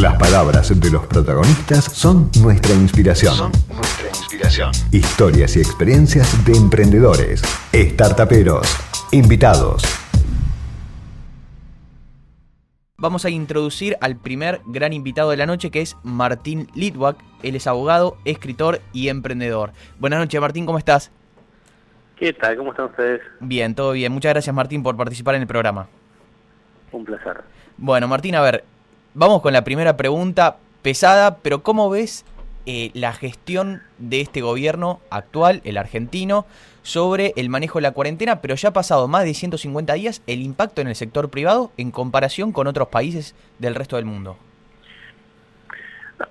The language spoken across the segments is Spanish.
Las palabras de los protagonistas son nuestra inspiración. Historias y experiencias de emprendedores, startuperos, invitados. Vamos a introducir al primer gran invitado de la noche, que es Martín Litwak. Él es abogado, escritor y emprendedor. Buenas noches, Martín, ¿cómo estás? ¿Qué tal? ¿Cómo están ustedes? Bien, todo bien. Muchas gracias, Martín, por participar en el programa. Un placer. Bueno, Martín, a ver, vamos con la primera pregunta pesada, pero ¿cómo ves la gestión de este gobierno actual, el argentino, sobre el manejo de la cuarentena, pero ya ha pasado más de 150 días, el impacto en el sector privado en comparación con otros países del resto del mundo?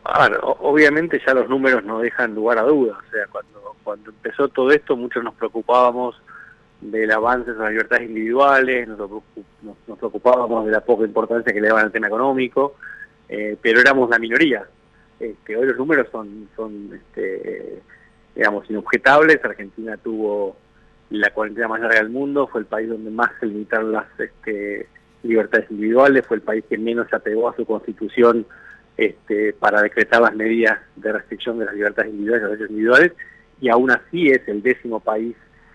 A ver, obviamente ya los números no dejan lugar a dudas. O sea, cuando empezó todo esto, muchos nos preocupábamos del avance de las libertades individuales, nos preocupábamos de la poca importancia que le daban al tema económico, pero éramos la minoría. Hoy los números son digamos, inobjetables. Argentina tuvo la cuarentena más larga del mundo, fue el país donde más se limitaron las libertades individuales, fue el país que menos se apegó a su constitución para decretar las medidas de restricción de las libertades individuales y los derechos individuales, y aún así es el 10º país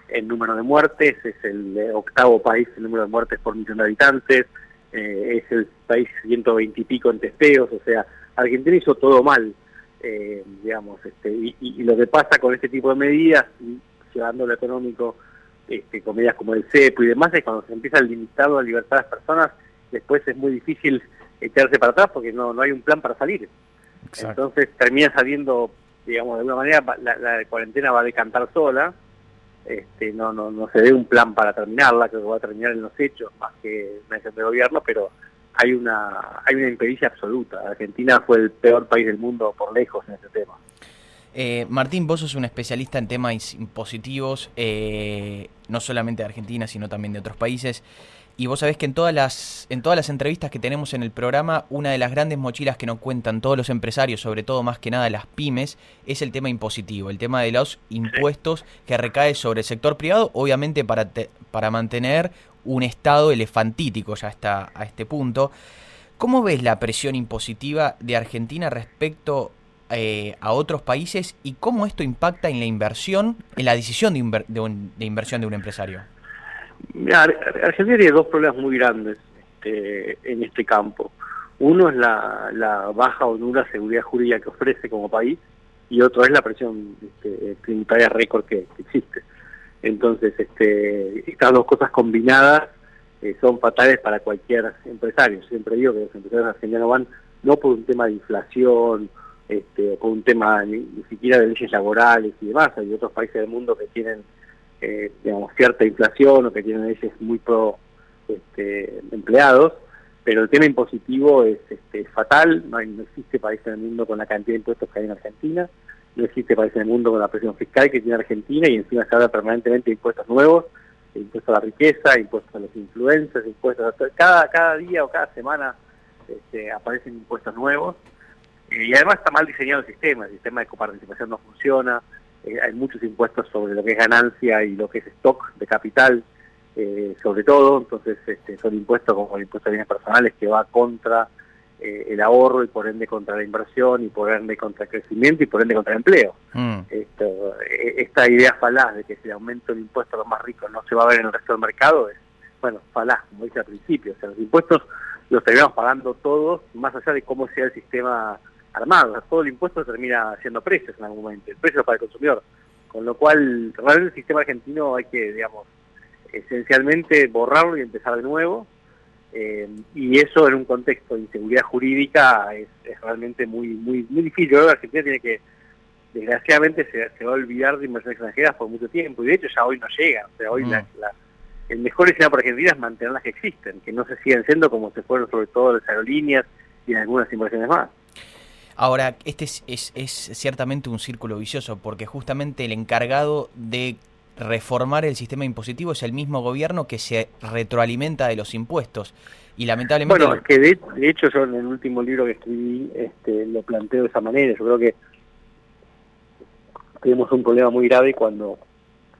en número de muertes, es el 8º país en número de muertes por millón de habitantes, es el país 120 y pico en testeos. O sea, Argentina hizo todo mal, digamos, y lo que pasa con este tipo de medidas, llevando lo económico, con medidas como el cepo y demás, es cuando se empieza a limitar la libertad de las personas, después es muy difícil echarse para atrás porque no hay un plan para salir. Exacto. Entonces termina saliendo, digamos, de alguna manera la cuarentena va a decantar sola. No se ve un plan para terminarla, creo que va a terminar en los hechos más que en el gobierno, pero hay una impericia absoluta. Argentina fue el peor país del mundo por lejos en este tema. Martín, vos sos un especialista en temas impositivos, no solamente de Argentina, sino también de otros países. Y vos sabés que en todas las entrevistas que tenemos en el programa, una de las grandes mochilas que nos cuentan todos los empresarios, sobre todo más que nada las pymes, es el tema impositivo, el tema de los impuestos que recae sobre el sector privado, obviamente para mantener un estado elefantítico ya hasta a este punto. ¿Cómo ves la presión impositiva de Argentina respecto a otros países y cómo esto impacta en la inversión, en la decisión de inversión de un empresario? Mira, Argentina tiene dos problemas muy grandes en este campo. Uno es la baja o nula seguridad jurídica que ofrece como país, y otro es la presión tributaria récord que existe. Entonces, estas dos cosas combinadas son fatales para cualquier empresario. Siempre digo que los empresarios argentinos van no por un tema de inflación, o por un tema ni siquiera de leyes laborales y demás. Hay otros países del mundo que tienen digamos, cierta inflación o que tienen leyes muy pro empleados, pero el tema impositivo es fatal. No existe país en el mundo con la cantidad de impuestos que hay en Argentina, no existe país en el mundo con la presión fiscal que tiene Argentina, y encima se habla permanentemente de impuestos nuevos, de impuestos a la riqueza, impuestos a los influencers, impuestos cada día o cada semana aparecen impuestos nuevos, y además está mal diseñado el sistema de coparticipación no funciona. Hay muchos impuestos sobre lo que es ganancia y lo que es stock de capital, sobre todo. Entonces son impuestos como el impuesto a bienes personales, que va contra el ahorro y por ende contra la inversión y por ende contra el crecimiento y por ende contra el empleo. Esta idea falaz de que si aumenta el impuesto a los más ricos no se va a ver en el resto del mercado es, bueno, falaz, como dice al principio. O sea, los impuestos los terminamos pagando todos, más allá de cómo sea el sistema armado. O sea, todo el impuesto termina siendo precios en algún momento, el precio para el consumidor, con lo cual realmente el sistema argentino hay que, digamos, esencialmente borrarlo y empezar de nuevo, y eso en un contexto de inseguridad jurídica es realmente muy difícil. Yo creo que Argentina tiene que, desgraciadamente se va a olvidar de inversiones extranjeras por mucho tiempo, y de hecho ya hoy no llega. O sea, hoy el mejor escenario para Argentina es mantener las que existen, que no se sigan siendo como se fueron sobre todo las aerolíneas y en algunas inversiones más. Ahora, este es ciertamente un círculo vicioso, porque justamente el encargado de reformar el sistema impositivo es el mismo gobierno que se retroalimenta de los impuestos. Y lamentablemente... Bueno, es que de hecho yo en el último libro que escribí lo planteo de esa manera. Yo creo que tenemos un problema muy grave cuando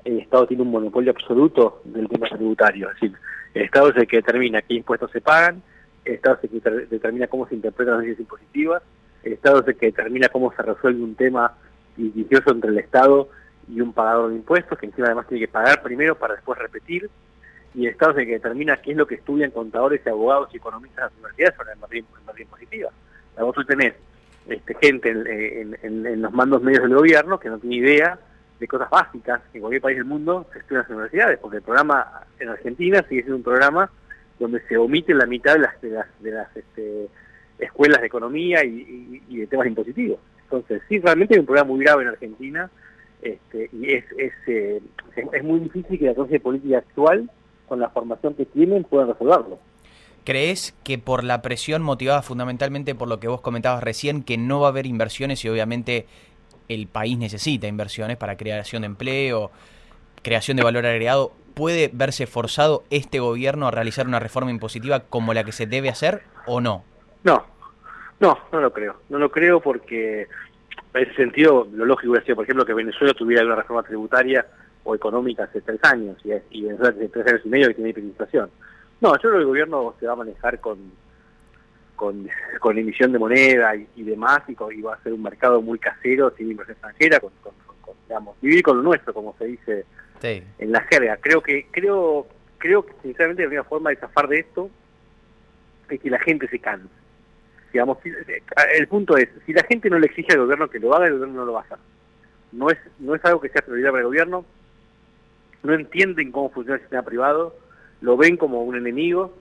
el Estado tiene un monopolio absoluto del tema tributario. Es decir, el Estado es el que determina qué impuestos se pagan, el Estado es el que determina cómo se interpretan las leyes impositivas, el Estado es el que determina cómo se resuelve un tema litigioso entre el Estado y un pagador de impuestos, que encima además tiene que pagar primero para después repetir, y el Estado es el que determina qué es lo que estudian contadores y abogados y economistas en las universidades sobre la materia impositiva. Vos tú tenés gente en los mandos medios del gobierno que no tiene idea de cosas básicas que en cualquier país del mundo se estudian en las universidades, porque el programa en Argentina sigue siendo un programa donde se omite la mitad de las escuelas de economía y de temas impositivos. Entonces, sí, realmente hay un problema muy grave en Argentina, y es muy difícil que la clase política actual, con la formación que tienen, puedan resolverlo. ¿Crees que por la presión motivada fundamentalmente por lo que vos comentabas recién, que no va a haber inversiones y obviamente el país necesita inversiones para creación de empleo, creación de valor agregado, puede verse forzado este gobierno a realizar una reforma impositiva como la que se debe hacer o no? No lo creo. No lo creo porque en ese sentido lo lógico hubiera sido, por ejemplo, que Venezuela tuviera una reforma tributaria o económica hace 3 años y Venezuela hace 3 años y medio que tiene hiperinflación. No, yo creo que el gobierno se va a manejar con emisión de moneda y demás, y va a ser un mercado muy casero, sin inversión extranjera, digamos, vivir con lo nuestro, como se dice Sí. en la jerga. Creo que sinceramente la única forma de zafar de esto es que la gente se canse. Digamos, el punto es, si la gente no le exige al gobierno que lo haga, el gobierno no lo va a hacer. No es algo que sea prioridad para el gobierno, no entienden cómo funciona el sistema privado, lo ven como un enemigo,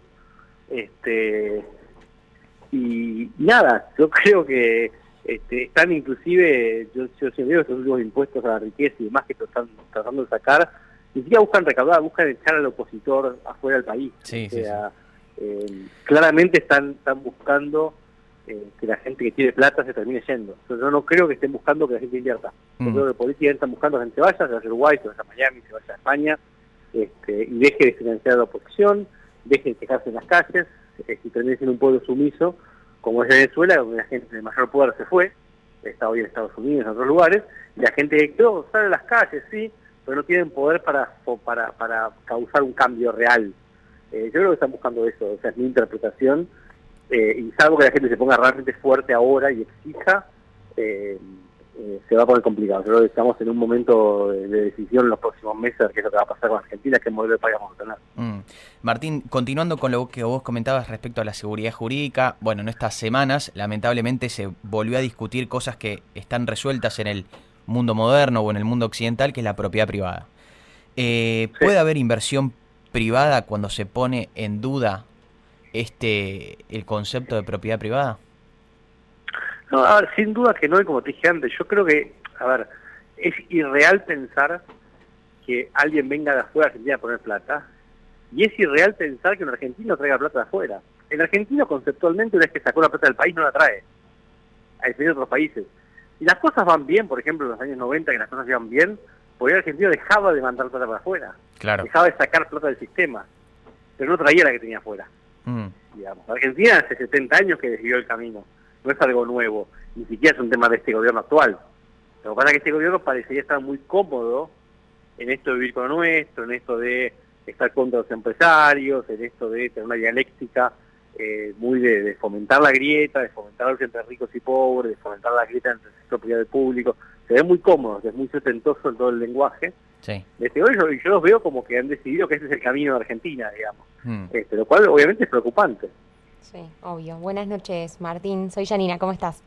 y nada, yo creo que están inclusive, yo siempre digo, estos últimos impuestos a la riqueza y demás que están tratando de sacar, ni siquiera buscan recaudar, buscan echar al opositor afuera del país. Sí, Claramente están buscando que la gente que tiene plata se termine yendo. Yo no creo que estén buscando que la gente invierta. Yo creo que políticamente están buscando que la gente vaya, se vaya a Uruguay, se vaya a Miami, se vaya a España, y deje de financiar a la oposición, deje de quejarse en las calles, y termine siendo un pueblo sumiso, como es Venezuela, donde la gente de mayor poder se fue, está hoy en Estados Unidos, en otros lugares, y la gente que quedó sale a las calles, sí, pero no tienen poder para causar un cambio real. Yo creo que están buscando eso, o sea, es mi interpretación, y salvo que la gente se ponga realmente fuerte ahora y exija, se va a poner complicado. Yo creo que estamos en un momento de decisión en los próximos meses, qué es lo que va a pasar con Argentina, qué modelo de país vamos a tener. Martín, continuando con lo que vos comentabas respecto a la seguridad jurídica, bueno, en estas semanas lamentablemente se volvió a discutir cosas que están resueltas en el mundo moderno o en el mundo occidental, que es la propiedad privada. Sí. ¿Puede haber inversión privada cuando se pone en duda el concepto de propiedad privada? No, a ver, sin duda que no, y como te dije antes, yo creo que, a ver, es irreal pensar que alguien venga de afuera a Argentina a poner plata, y es irreal pensar que un argentino traiga plata de afuera. El argentino conceptualmente, una vez que sacó la plata del país, no la trae, a diferencia de otros países. Si las cosas van bien, por ejemplo, en los años 90, que las cosas iban bien, porque el argentino dejaba de mandar plata para afuera, Claro. dejaba de sacar plata del sistema, pero no traía la que tenía afuera. Digamos, Argentina hace 70 años que desvió el camino, no es algo nuevo, ni siquiera es un tema de este gobierno actual. Lo que pasa es que este gobierno parecería estar muy cómodo en esto de vivir con lo nuestro, en esto de estar contra los empresarios, en esto de tener una dialéctica muy de fomentar la grieta, de fomentar la lucha entre ricos y pobres, de fomentar la grieta entre el sector privado y el público. Se ve muy cómodo, es muy setentoso en todo el lenguaje. Sí. Yo los veo como que han decidido que ese es el camino de Argentina, digamos. Lo cual obviamente es preocupante. Sí, obvio. Buenas noches, Martín. Soy Janina, ¿cómo estás?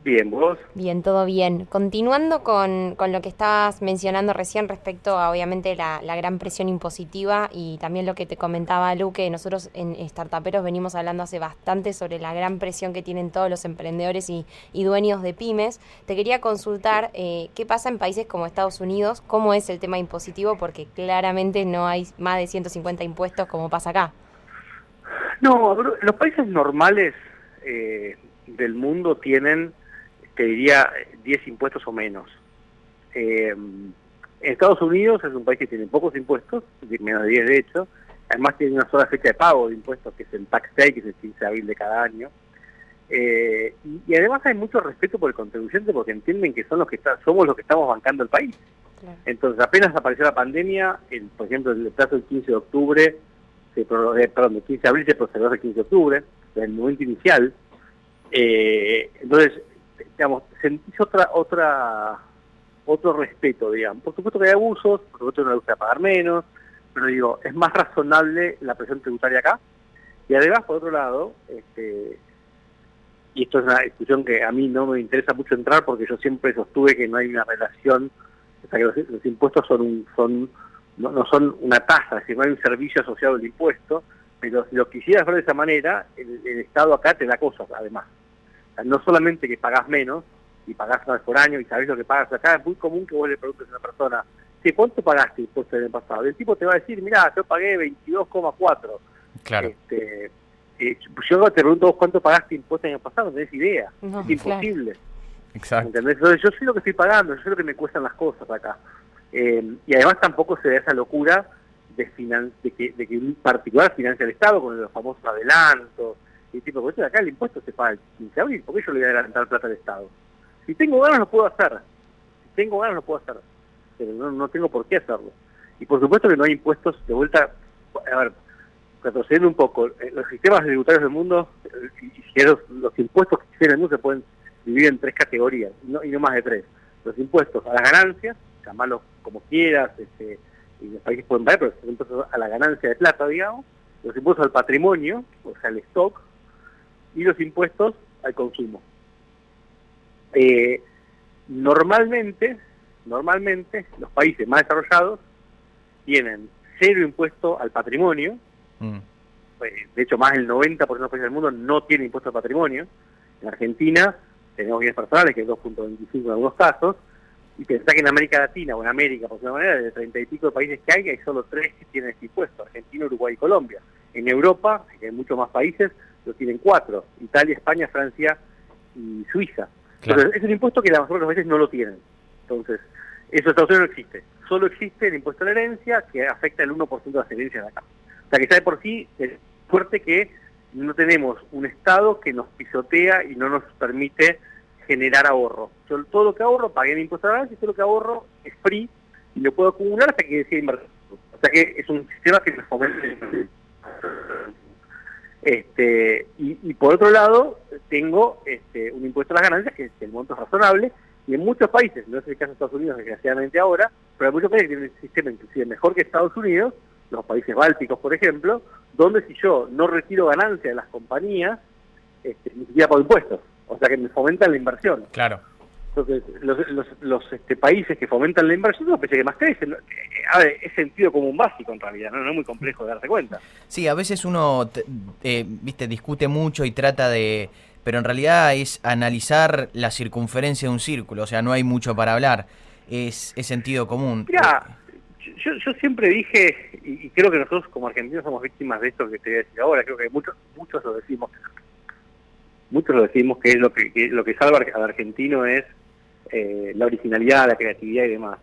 Bien, ¿vos? Bien, todo bien. Continuando con lo que estabas mencionando recién respecto a, obviamente, la gran presión impositiva y también lo que te comentaba Lu, que nosotros en Startuperos venimos hablando hace bastante sobre la gran presión que tienen todos los emprendedores y dueños de pymes. Te quería consultar qué pasa en países como Estados Unidos, cómo es el tema impositivo, porque claramente no hay más de 150 impuestos como pasa acá. No, los países normales del mundo tienen, te diría, 10 impuestos o menos. En Estados Unidos es un país que tiene pocos impuestos, menos de 10 de hecho, además tiene una sola fecha de pago de impuestos, que es el Tax Day, que es el 15 de abril de cada año, y además hay mucho respeto por el contribuyente porque entienden que somos los que estamos bancando el país. Claro. Entonces apenas apareció la pandemia, por ejemplo, el plazo del 15 de octubre de 15 de abril se procedió el 15 de octubre, en el momento inicial. Entonces, digamos, sentís otro respeto, digamos. Por supuesto que hay abusos, por supuesto que no le gusta pagar menos, pero digo, es más razonable la presión tributaria acá. Y además, por otro lado, y esto es una discusión que a mí no me interesa mucho entrar porque yo siempre sostuve que no hay una relación, o sea, que los impuestos no son una tasa, es decir, no hay un servicio asociado al impuesto, pero si lo quisieras ver de esa manera, el Estado acá te da cosas, además. O sea, no solamente que pagás menos, y pagás una vez por año y sabés lo que pagas acá, es muy común que vos le preguntes a una persona, ¿cuánto pagaste impuestos el año pasado? Y el tipo te va a decir, mirá, yo pagué 22,4. Claro. Yo te pregunto vos cuánto pagaste impuestos el año pasado, no tenés idea, No, es imposible. Claro. Exacto. ¿Entendés? Entonces yo sé lo que estoy pagando, yo sé lo que me cuestan las cosas acá. Y además tampoco se da esa locura de que un particular financia al Estado con los famosos adelantos, y tipo, porque acá el impuesto se paga el 15 de abril, ¿por qué yo le voy a adelantar plata al Estado? Si tengo ganas lo puedo hacer, pero no tengo por qué hacerlo. Y por supuesto que no hay impuestos de vuelta, a ver, retrocediendo un poco, los sistemas tributarios del mundo, los impuestos que existen en el mundo se pueden dividir en 3 categorías, y no más de 3. Los impuestos a las ganancias, llamarlos como quieras, y los países pueden pagar, pero los impuestos a la ganancia de plata, digamos, los impuestos al patrimonio, o sea, al stock, y los impuestos al consumo. Normalmente los países más desarrollados tienen 0 impuesto al patrimonio. De hecho, más del 90% de los países del mundo no tiene impuesto al patrimonio. En Argentina tenemos bienes personales, que es 2.25 en algunos casos, y pensá que en América Latina, o en América, por alguna manera, de 30 y pico de países que hay solo 3 que tienen este impuesto: Argentina, Uruguay y Colombia. En Europa, que hay muchos más países, lo tienen 4: Italia, España, Francia y Suiza. Claro. Entonces, es un impuesto que la mayoría de los países no lo tienen. Entonces, eso en Estados Unidos no existe. Solo existe el impuesto a la herencia, que afecta el 1% de las herencias de acá. O sea, que ya de por sí es fuerte que no tenemos un Estado que nos pisotea y no nos permite generar ahorro. Yo todo lo que ahorro, pagué mi impuesto a la herencia, y todo lo que ahorro es free y lo puedo acumular hasta que decida invertir. O sea que es un sistema que me fomenta. Y por otro lado, tengo un impuesto a las ganancias, que el monto es razonable, y en muchos países, no es el caso de Estados Unidos desgraciadamente ahora, pero hay muchos países que tienen un sistema inclusive mejor que Estados Unidos, los países bálticos por ejemplo, donde si yo no retiro ganancias de las compañías, ni siquiera pago impuestos, o sea que me fomentan la inversión. Claro. Entonces, los países que fomentan la inversión son los países que más crecen. A ver, es sentido común básico en realidad, no es muy complejo de darse cuenta. Sí, a veces uno discute mucho y trata de... Pero en realidad es analizar la circunferencia de un círculo, o sea, no hay mucho para hablar, es sentido común. Mirá, yo siempre dije, y creo que nosotros como argentinos somos víctimas de esto que te voy a decir ahora, creo que muchos lo decimos. Muchos lo decimos que es lo que salva al argentino es la originalidad, la creatividad y demás.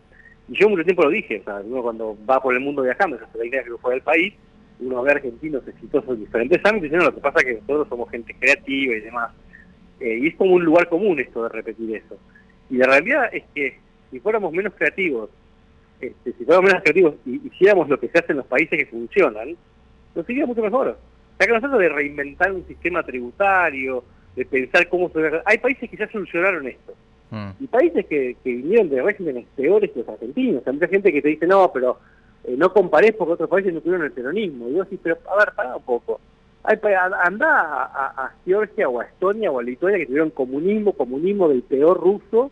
Y yo mucho tiempo lo dije, o sea, uno cuando va por el mundo viajando, esa es la idea que fuera del país, uno ve argentinos exitosos en diferentes ámbitos, y no, lo que pasa es que nosotros somos gente creativa y demás. Y es como un lugar común esto de repetir eso. Y la realidad es que si fuéramos menos creativos, y hiciéramos lo que se hace en los países que funcionan, nos iría mucho mejor. O sea, que nosotros de reinventar un sistema tributario, de pensar cómo se... Hay países que ya solucionaron esto. Y países que vinieron de regímenes peores que los argentinos. Hay mucha gente que te dice, no, pero no comparés porque otros países no tuvieron el peronismo. Y yo sí, pero a ver, pará un poco. Andá a Georgia o a Estonia o a Lituania, que tuvieron comunismo del peor ruso,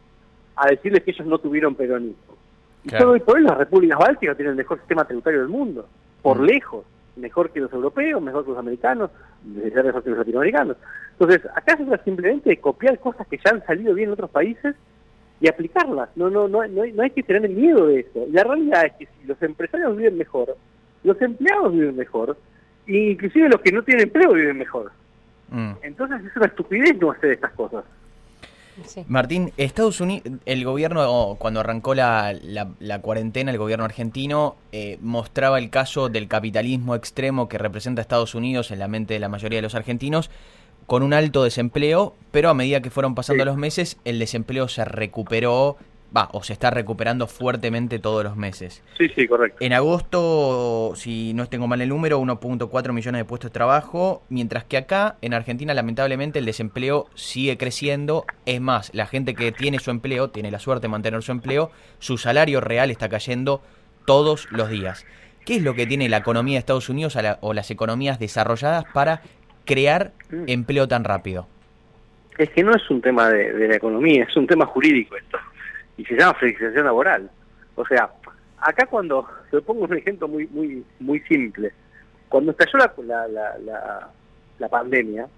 a decirles que ellos no tuvieron peronismo. Y claro. solo hoy por hoy las repúblicas bálticas tienen el mejor sistema tributario del mundo, por lejos, mejor que los europeos, mejor que los americanos, mejor que los latinoamericanos. Entonces, acá se trata simplemente de copiar cosas que ya han salido bien en otros países y aplicarlas. No hay que tener miedo de eso. La realidad es que si los empresarios viven mejor, los empleados viven mejor, e inclusive los que no tienen empleo viven mejor. Entonces es una estupidez no hacer estas cosas. Sí. Martín, Estados Unidos, el gobierno, cuando arrancó la cuarentena, el gobierno argentino mostraba el caso del capitalismo extremo que representa Estados Unidos en la mente de la mayoría de los argentinos, con un alto desempleo, pero a medida que fueron pasando los meses, el desempleo se recuperó o se está recuperando fuertemente todos los meses. Sí, correcto. En agosto, si no tengo mal el número, 1.4 millones de puestos de trabajo, mientras que acá, en Argentina, lamentablemente, el desempleo sigue creciendo. Es más, la gente que tiene su empleo, tiene la suerte de mantener su empleo, su salario real está cayendo todos los días. ¿Qué es lo que tiene la economía de Estados Unidos o las economías desarrolladas para crear empleo tan rápido? Es que no es un tema de la economía, es un tema jurídico esto. Y se llama flexibilización laboral. O sea, acá cuando, te pongo un ejemplo muy simple, cuando estalló la pandemia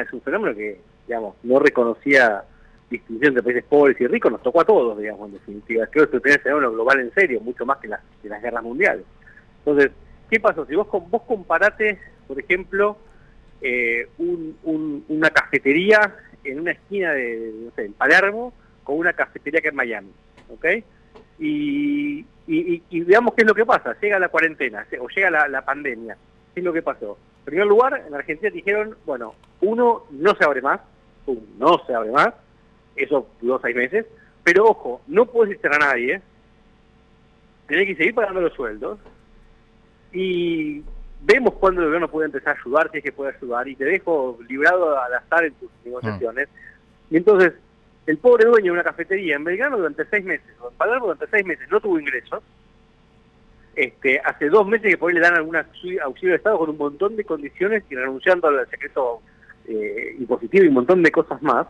es un fenómeno que, digamos, no reconocía distinción entre países pobres y ricos, nos tocó a todos, digamos, en definitiva. Creo que es un fenómeno global en serio, mucho más que las guerras mundiales. Entonces, ¿qué pasó? Si vos comparate, por ejemplo, una cafetería en una esquina no sé, en Palermo, con una cafetería que en Miami, ¿ok? Y veamos qué es lo que pasa. Llega la cuarentena, o llega la pandemia. ¿Qué es lo que pasó? En primer lugar, en Argentina dijeron, bueno, no se abre más, eso duró 6 meses, pero ojo, no puedes echar a nadie, tenés que seguir pagando los sueldos, y vemos cuándo el gobierno puede empezar a ayudar, si es que puede ayudar, y te dejo librado al azar en tus negociaciones. Y entonces, el pobre dueño de una cafetería en Belgrano durante 6 meses, o en Palermo durante 6 meses, no tuvo ingresos. Hace 2 meses que por ahí le dan algún auxilio de Estado con un montón de condiciones y renunciando al secreto impositivo y un montón de cosas más.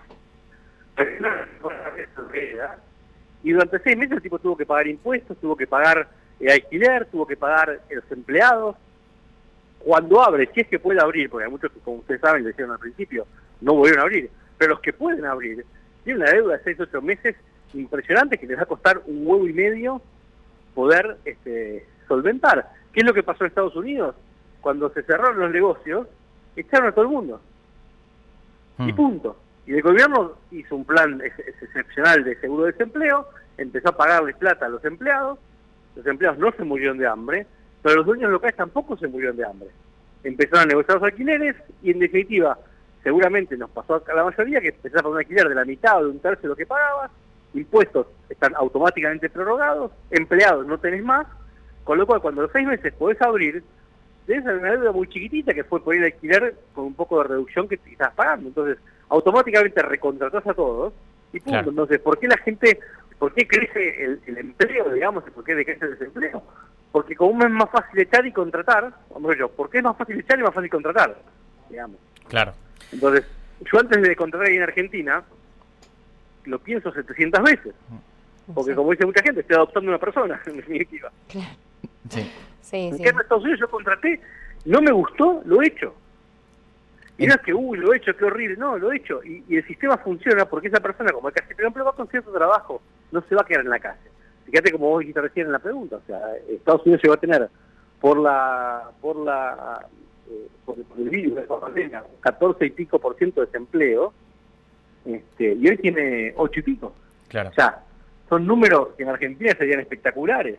Y durante 6 meses el tipo tuvo que pagar impuestos, tuvo que pagar alquiler, tuvo que pagar los empleados. Cuando abre, si es que puede abrir, porque hay muchos que, como ustedes saben, le dijeron al principio, no volvieron a abrir, pero los que pueden abrir tienen una deuda de 6-8 meses impresionante que les va a costar un huevo y medio poder solventar. ¿Qué es lo que pasó en Estados Unidos? Cuando se cerraron los negocios, echaron a todo el mundo. Y punto. Y el gobierno hizo un plan excepcional de seguro de desempleo, empezó a pagarles plata a los empleados no se murieron de hambre, pero los dueños locales tampoco se murieron de hambre. Empezaron a negociar los alquileres y, en definitiva, seguramente nos pasó a la mayoría que empezás a pagar un alquiler de la mitad o de un tercio de lo que pagabas, impuestos están automáticamente prorrogados, empleados no tenés más, con lo cual cuando los 6 meses podés abrir, tenés una deuda muy chiquitita que fue por ir a alquiler con un poco de reducción que estás pagando. Entonces, automáticamente recontratás a todos y punto. Claro. Entonces, ¿por qué crece el empleo, digamos, y por qué decrece el desempleo? Porque como es más fácil echar y contratar, ¿por qué es más fácil echar y más fácil contratar? Digamos. Claro. Entonces, yo antes de contratar ahí en Argentina, lo pienso 700 veces. Porque como dice mucha gente, estoy adoptando una persona, en definitiva. Claro. Sí. En Estados Unidos yo contraté, no me gustó, lo he hecho. Y no es que, lo he hecho, qué horrible, no, lo he hecho. Y el sistema funciona porque esa persona, como el casi, por ejemplo, va a conseguir su trabajo, no se va a quedar en la calle. Fíjate como vos dijiste recién en la pregunta, o sea, Estados Unidos se va a tener por el virus de la pandemia, 14 y pico % de desempleo, y hoy tiene 8 y pico. Claro. O sea, son números que en Argentina serían espectaculares.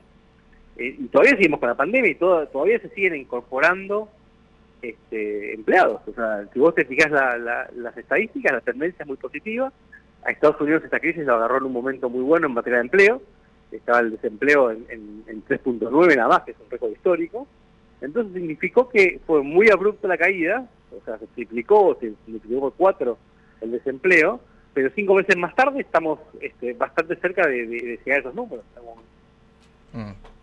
Y todavía seguimos con la pandemia y todavía se siguen incorporando empleados. O sea, si vos te fijás las estadísticas, la tendencia es muy positiva. A Estados Unidos esta crisis lo agarró en un momento muy bueno en materia de empleo. Estaba el desempleo en 3.9 nada más, que es un récord histórico. Entonces significó que fue muy abrupta la caída, o sea, se multiplicó por 4 el desempleo, pero 5 meses más tarde estamos bastante cerca de llegar a esos números.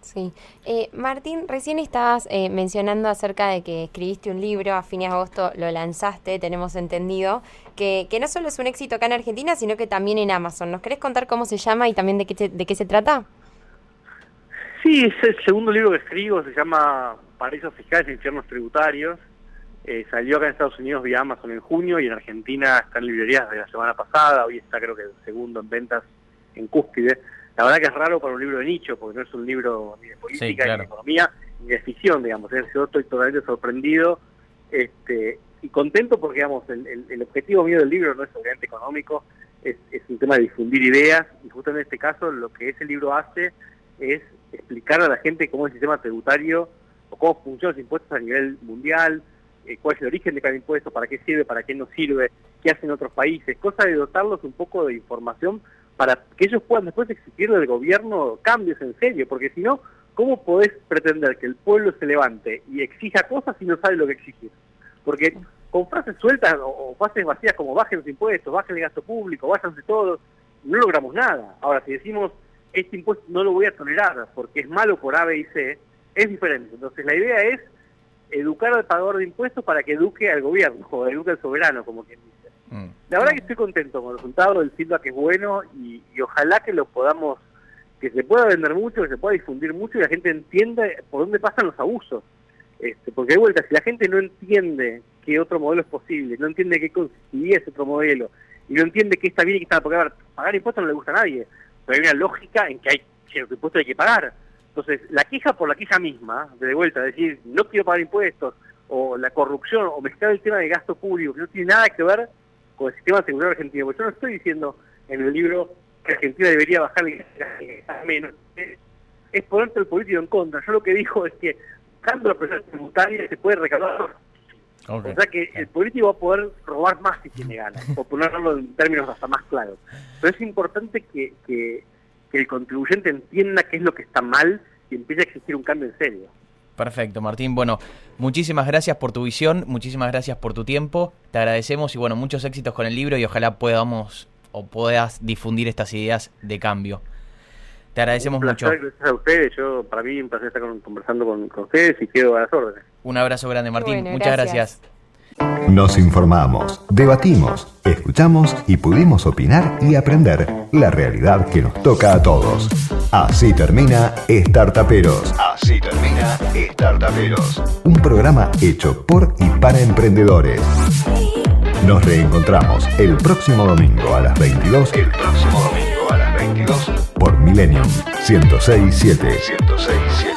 Sí. Martín, recién estabas mencionando acerca de que escribiste un libro, a fines de agosto lo lanzaste, tenemos entendido, que no solo es un éxito acá en Argentina, sino que también en Amazon. ¿Nos querés contar cómo se llama y también de qué se trata? Sí, es el segundo libro que escribo, se llama Paraísos Fiscales e Infiernos Tributarios. Salió acá en Estados Unidos vía Amazon en junio y en Argentina está en librerías de la semana pasada, hoy está creo que el segundo en ventas en Cúspide. La verdad que es raro para un libro de nicho, porque no es un libro ni de política, sí, claro, ni de economía, ni de ficción, digamos. Yo estoy totalmente sorprendido y contento porque, digamos, el objetivo mío del libro no es obviamente económico, es un tema de difundir ideas, y justo en este caso lo que ese libro hace es explicar a la gente cómo es el sistema tributario, o cómo funcionan los impuestos a nivel mundial, cuál es el origen de cada impuesto, para qué sirve, para qué no sirve, qué hacen otros países, cosa de dotarlos un poco de información para que ellos puedan después exigir del gobierno cambios en serio, porque si no, ¿cómo podés pretender que el pueblo se levante y exija cosas si no sabe lo que exigir? Porque con frases sueltas o frases vacías como bajen los impuestos, bajen el gasto público, váyanse todos, no logramos nada. Ahora, si decimos, este impuesto no lo voy a tolerar porque es malo por A, B y C, es diferente. Entonces la idea es educar al pagador de impuestos para que eduque al gobierno, o eduque al soberano, como quien dice. La verdad que estoy contento con el resultado, el feedback es bueno y ojalá que lo podamos, que se pueda vender mucho, que se pueda difundir mucho y la gente entienda por dónde pasan los abusos. Porque de vuelta, si la gente no entiende que otro modelo es posible, no entiende qué consistiría ese otro modelo, y no entiende qué está bien y qué está mal, porque pagar impuestos no le gusta a nadie, pero hay una lógica en que hay ciertos impuestos hay que pagar. Entonces, la queja por la queja misma, de vuelta, decir, no quiero pagar impuestos, o la corrupción, o mezclar el tema de gasto público, que no tiene nada que ver con el sistema de seguridad argentino, porque yo no estoy diciendo en el libro que Argentina debería bajar el menos, es ponerte el político en contra. Yo lo que digo es que buscando la presión tributaria se puede recaudar. Okay. O sea que el político va a poder robar más si tiene ganas, por ponerlo en términos hasta más claros. Pero es importante que el contribuyente entienda qué es lo que está mal y empiece a existir un cambio en serio. Perfecto, Martín. Bueno, muchísimas gracias por tu visión, muchísimas gracias por tu tiempo, te agradecemos y bueno, muchos éxitos con el libro y ojalá puedas difundir estas ideas de cambio. Te agradecemos mucho. Gracias a ustedes, para mí un placer estar conversando con ustedes y quedo a las órdenes. Un abrazo grande, Martín. Bueno, muchas gracias. Nos informamos, debatimos, escuchamos y pudimos opinar y aprender la realidad que nos toca a todos. Así termina Startaperos. Así termina Startaperos. Un programa hecho por y para emprendedores. Nos reencontramos el próximo domingo a las 22. Por Millennium 106.7.